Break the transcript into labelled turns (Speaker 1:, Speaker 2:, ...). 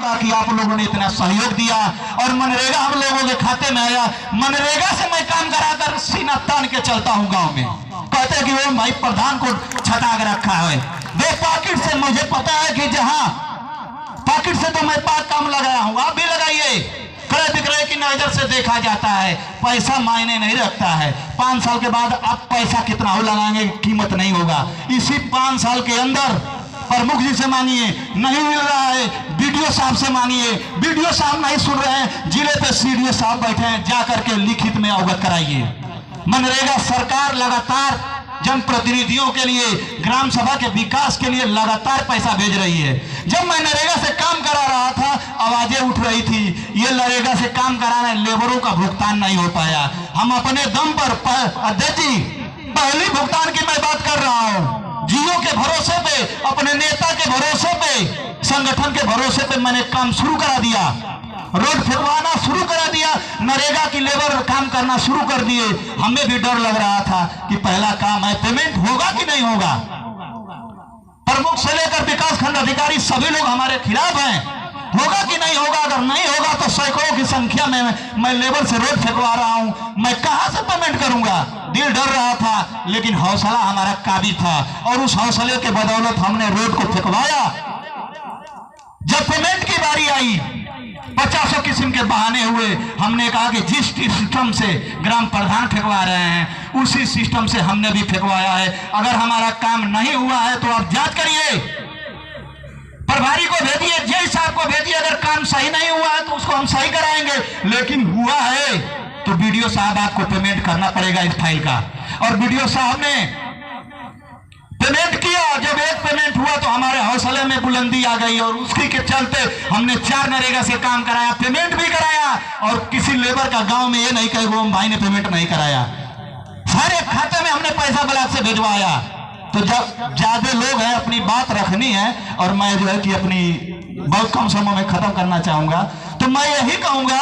Speaker 1: लगा कि आप लोगों ने इतना सहयोग दिया और मनरेगा हम लोगों के खाते में आया। मनरेगा से मैं काम कराकर सीना तान के चलता हूँ गांव में। कहते हैं कि वो भाई प्रधान को छटा के रखा है। दो पॉकेट से मुझे पता है कि जहां पॉकेट से तो मैं पाक काम लगाया हूं, आप भी लगाइए। क्रय विक्रय की नजर से देखा जाता है, पैसा मायने नहीं रखता है। 5 साल के बाद आप पैसा कितना हो लगाएंगे कीमत नहीं होगा। इसी 5 साल के अंदर प्रमुख जी से मांगिए, नहीं मिल रहा है बीडीओ साहब से मांगिए, बीडीओ साहब नहीं सुन रहे हैं, जिले पे सीडीओ साहब बैठे हैं, जाकर के लिखित में अवगत कराइए। मनरेगा सरकार लगातार जनप्रतिनिधियों के लिए, ग्राम सभा के विकास के लिए लगातार पैसा भेज रही है। जब मैं नरेगा से काम करा रहा था, आवाजें उठ रही थी, ये नरेगा से काम कराना लेबरों का भुगतान नहीं हो पाया। हम अपने दम पर अध्यक्ष जी पहली भुगतान की मैं बात कर रहा हूं, जियो के भरोसे पे, अपने नेता के भरोसे पे, संगठन के भरोसे पे मैंने काम शुरू करा दिया, रोड फेंकवाना शुरू करा दिया, नरेगा की लेबर काम करना शुरू कर दिए। हमें भी डर लग रहा था कि पहला काम है, पेमेंट होगा कि नहीं होगा। प्रमुख से लेकर विकास खंड अधिकारी सभी लोग हमारे खिलाफ हैं, होगा कि नहीं होगा। अगर नहीं होगा तो सैकड़ों की संख्या में मैं लेबर से रोड फेंकवा रहा हूं, मैं कहां से पेमेंट करूंगा। दिल डर रहा था, लेकिन हौसला हमारा काबिज था और उस हौसले के बदौलत हमने रोड को फेंकवाया। जब पेमेंट की बारी आई, 50 किस्म के बहाने हुए। हमने कहा कि जिस सिस्टम से ग्राम प्रधान फेंकवा रहे हैं उसी सिस्टम से हमने भी फेंकवाया है। अगर हमारा काम नहीं हुआ है तो आप जांच करिए, प्रभारी को भेजिए, जेई साहब को भेजिए। अगर काम सही नहीं हुआ है तो उसको हम सही कराएंगे, लेकिन हुआ है तो बीडीओ साहब आपको पेमेंट करना पड़ेगा इस फाइल का। और बीडीओ साहब ने पेमेंट किया। जब एक पेमेंट हुआ तो हमारे हौसले में बुलंदी आ गई और उसकी के चलते हमने 4 नरेगा से काम कराया, पेमेंट भी कराया। और किसी लेबर का गांव में ये नहीं कहे वो भाई ने पेमेंट नहीं कराया, सारे खाते में हमने पैसा ब्लॉक से भिजवाया। तो जब ज्यादा लोग हैं, अपनी बात रखनी है और मैं जो है कि अपनी बहुत कम समय में खत्म करना चाहूंगा, तो मैं यही कहूंगा